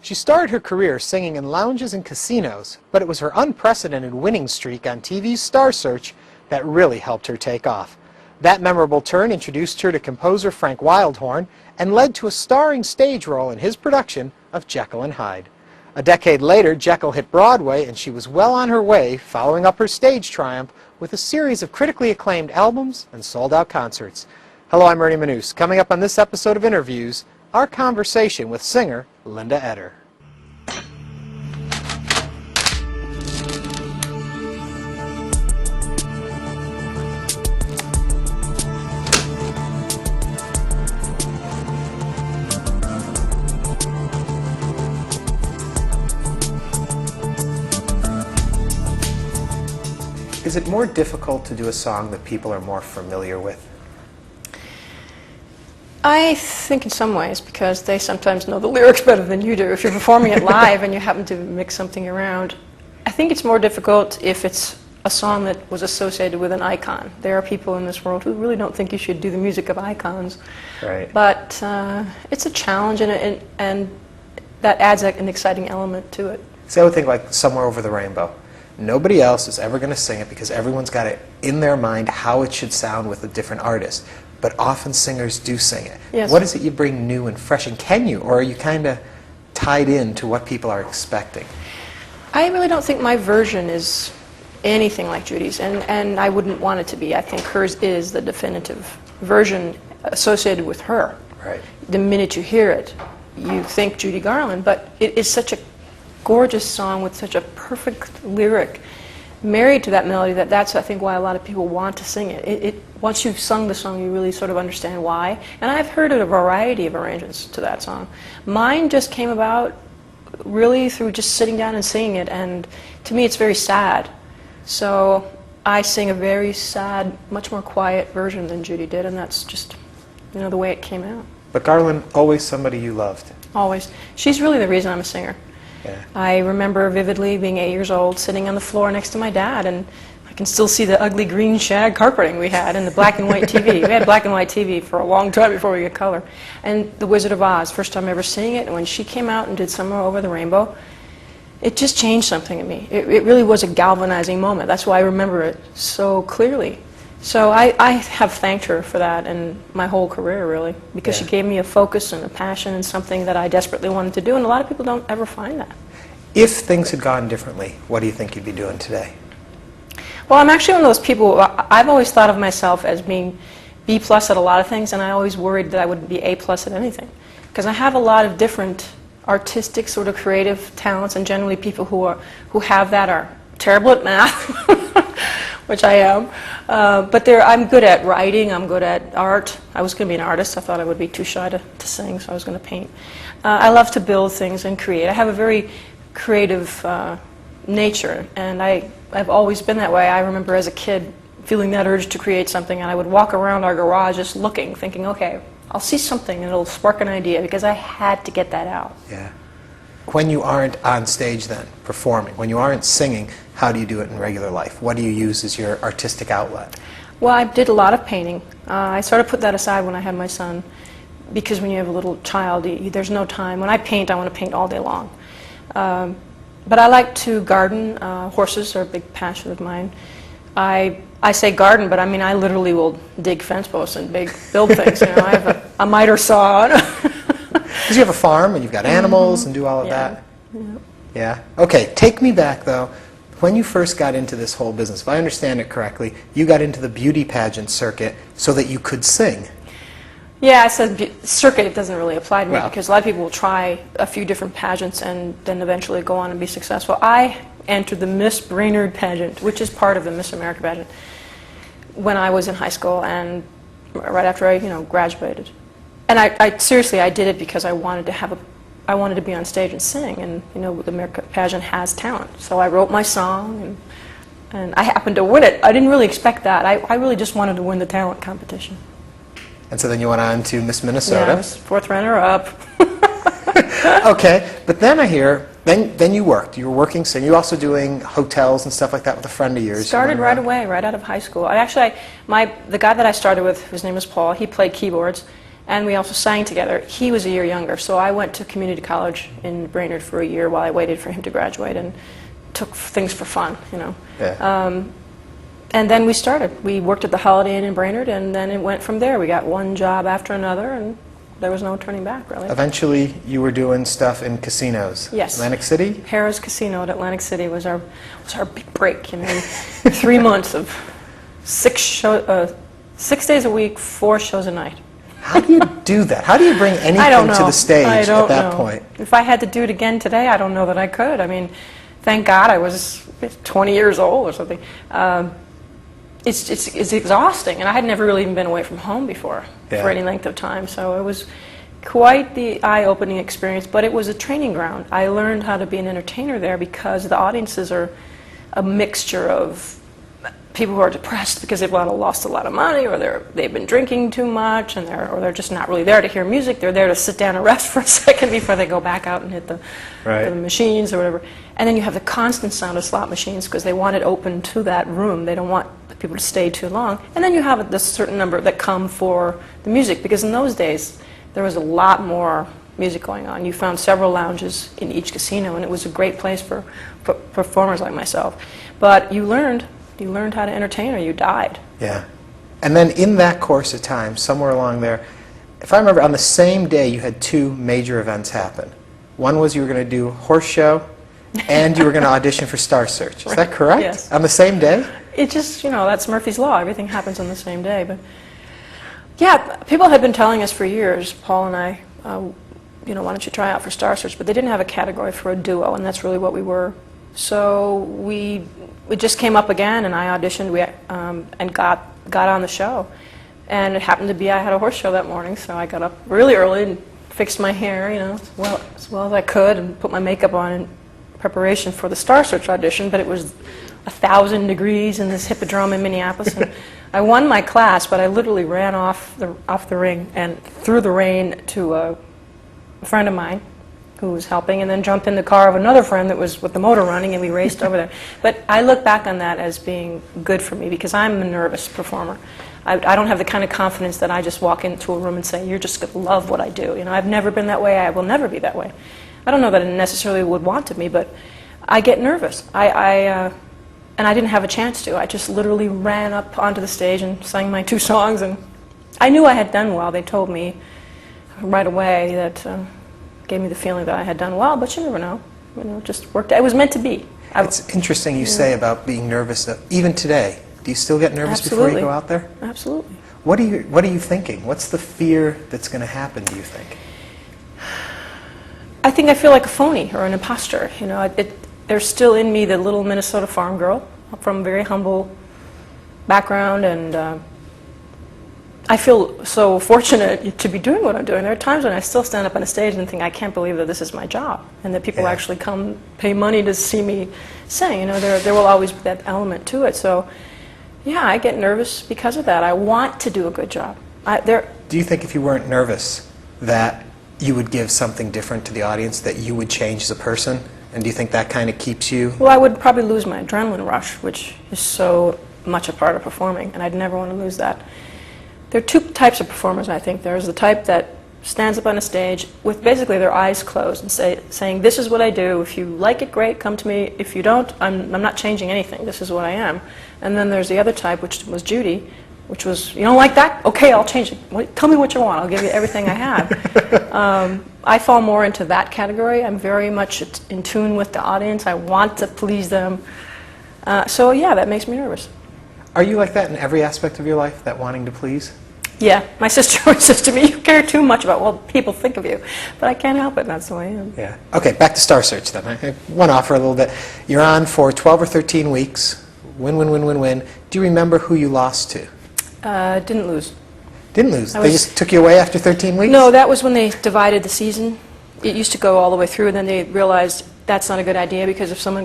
She started her career singing in lounges and casinos, but it was her unprecedented winning streak on TV's Star Search that really helped her take off. That memorable turn introduced her to composer Frank Wildhorn and led to a starring stage role in his production of Jekyll and Hyde. A decade later, Jekyll hit Broadway, and she was well on her way, following up her stage triumph with a series of critically acclaimed albums and sold-out concerts. Hello, I'm Ernie Manouse. Coming up on this episode of InnerViews, our conversation with singer Linda Eder. Is it more difficult to do a song that people are more familiar with? I think in some ways, because they sometimes know the lyrics better than you do. If you're performing it live and you happen to mix something around, I think it's more difficult if it's a song that was associated with an icon. There are people in this world who really don't think you should do the music of icons. Right. But it's a challenge, and that adds an exciting element to it. See, I would think like Somewhere Over the Rainbow. Nobody else is ever going to sing it because everyone's got it in their mind how it should sound with a different artist. But often singers do sing it. Yes. What is it you bring new and fresh? And can you? Or are you kind of tied in to what people are expecting? I really don't think my version is anything like Judy's, and I wouldn't want it to be. I think hers is the definitive version associated with her. Right. The minute you hear it, you think Judy Garland, but it is such a gorgeous song with such a perfect lyric married to that melody that's I think why a lot of people want to sing it. Once you've sung the song, you really sort of understand why. And I've heard a variety of arrangements to that song. Mine just came about really through just sitting down and singing it, and to me it's very sad. So I sing a very sad, much more quiet version than Judy did, and that's just, the way it came out. But Garland, always somebody you loved. Always. She's really the reason I'm a singer. Yeah. I remember vividly being 8 years old, sitting on the floor next to my dad, and I can still see the ugly green shag carpeting we had and the black and white TV. We had black and white TV for a long time before we got color. And The Wizard of Oz, first time ever seeing it, and when she came out and did Somewhere Over the Rainbow, it just changed something in me. It really was a galvanizing moment. That's why I remember it so clearly. So I have thanked her for that and my whole career, really, because she gave me a focus and a passion and something that I desperately wanted to do, and a lot of people don't ever find that. If things had gone differently, what do you think you'd be doing today? Well, I'm actually one of those people, I've always thought of myself as being B+ at a lot of things, and I always worried that I wouldn't be A+ at anything. Because I have a lot of different artistic, sort of creative talents, and generally people who have that are terrible at math. Which I am, but I'm good at writing, I'm good at art. I was going to be an artist. I thought I would be too shy to sing, so I was going to paint. I love to build things and create. I have a very creative nature, and I've always been that way. I remember as a kid feeling that urge to create something, and I would walk around our garage just looking, thinking, okay, I'll see something and it'll spark an idea, because I had to get that out. Yeah. When you aren't on stage then, performing, when you aren't singing, how do you do it in regular life? What do you use as your artistic outlet? Well, I did a lot of painting. I sort of put that aside when I had my son, because when you have a little child, there's no time. When I paint, I want to paint all day long. But I like to garden. Horses are a big passion of mine. I say garden, but I mean I literally will dig fence posts and build things. I have a miter saw. Because you have a farm and you've got animals and do all of that. Yeah. Okay, take me back though. When you first got into this whole business, if I understand it correctly, you got into the beauty pageant circuit so that you could sing. Yeah, I said circuit, it doesn't really apply to me, because a lot of people will try a few different pageants and then eventually go on and be successful. I entered the Miss Brainerd pageant, which is part of the Miss America pageant, when I was in high school and right after I graduated. And I seriously, I did it because I wanted to be on stage and sing, and the America pageant has talent. So I wrote my song, and I happened to win it. I didn't really expect that. I really just wanted to win the talent competition. And so then you went on to Miss Minnesota. Yeah, I was fourth runner-up. Okay, but then I hear, then you worked. You were working, so you're also doing hotels and stuff like that with a friend of yours. Started right away, right out of high school. The guy that I started with, his name was Paul, he played keyboards, And we also sang together. He was a year younger, so I went to community college in Brainerd for a year while I waited for him to graduate and took things for fun, you know. Yeah. And then we started. We worked at the Holiday Inn in Brainerd, and then it went from there. We got one job after another, and there was no turning back, really. Eventually, you were doing stuff in casinos. Yes. Atlantic City? Harrah's Casino at Atlantic City was our big break. You know, 3 months of 6 days a week, 4 shows a night. How do you do that? How do you bring anything to the stage at that point? If I had to do it again today, I don't know that I could. I mean, thank God I was 20 years old or something. It's exhausting, and I had never really even been away from home before for any length of time, so it was quite the eye-opening experience, but it was a training ground. I learned how to be an entertainer there because the audiences are a mixture of people who are depressed because they've lost a lot of money, or they've been drinking too much, and they're just not really there to hear music. They're there to sit down and rest for a second before they go back out and hit the machines or whatever. And then you have the constant sound of slot machines because they want it open to that room. They don't want people to stay too long. And then you have this certain number that come for the music, because in those days there was a lot more music going on. You found several lounges in each casino, and it was a great place for performers like myself. But you learned how to entertain, or you died. Yeah. And then in that course of time, somewhere along there, if I remember, on the same day you had 2 major events happen. One was you were going to do Horse Show, and you were going to audition for Star Search. Is that correct? Yes. On the same day? It just, you know, that's Murphy's Law. Everything happens on the same day. But yeah, people had been telling us for years, Paul and I, you know, why don't you try out for Star Search? But they didn't have a category for a duo, and that's really what we were. So it just came up again, and I auditioned and got on the show. And it happened to be I had a horse show that morning, so I got up really early and fixed my hair, you know, as well as I could, and put my makeup on in preparation for the Star Search audition. But it was 1,000 degrees in this hippodrome in Minneapolis, and I won my class, but I literally ran off the ring and through the rain to a friend of mine who was helping, and then jumped in the car of another friend that was with the motor running, and we raced over there. But I look back on that as being good for me, because I'm a nervous performer. I don't have the kind of confidence that I just walk into a room and say, you're just going to love what I do. You know, I've never been that way. I will never be that way. I don't know that it necessarily would want to be, but I get nervous. And I didn't have a chance to. I just literally ran up onto the stage and sang my 2 songs, and I knew I had done well. They told me right away that gave me the feeling that I had done well, but you never know. You know, it just worked. It was meant to be. It's interesting you say about being nervous. Even today, do you still get nervous before you go out there? Absolutely. What are you thinking? What's the fear that's going to happen, do you think? I think I feel like a phony or an imposter. You know, there's still in me the little Minnesota farm girl from a very humble background, and I feel so fortunate to be doing what I'm doing. There are times when I still stand up on a stage and think, I can't believe that this is my job, and that people actually come pay money to see me sing. You know, there will always be that element to it. So, yeah, I get nervous because of that. I want to do a good job. Do you think if you weren't nervous that you would give something different to the audience, that you would change as a person? And do you think that kind of keeps you? Well, I would probably lose my adrenaline rush, which is so much a part of performing, and I'd never want to lose that. There are 2 types of performers, I think. There's the type that stands up on a stage with basically their eyes closed and saying, this is what I do. If you like it, great, come to me. If you don't, I'm not changing anything. This is what I am. And then there's the other type, which was Judy, which was, you don't like that? Okay, I'll change it. Tell me what you want. I'll give you everything I have. I fall more into that category. I'm very much in tune with the audience. I want to please them. So, yeah, that makes me nervous. Are you like that in every aspect of your life, that wanting to please? Yeah. My sister always says to me, you care too much about what people think of you. But I can't help it. That's the way I am. Yeah. Okay, back to Star Search then. I went off for a little bit. You're on for 12 or 13 weeks. Win, win, win, win, win. Do you remember who you lost to? Didn't lose. Didn't lose? They just took you away after 13 weeks? No, that was when they divided the season. It used to go all the way through, and then they realized that's not a good idea, because if someone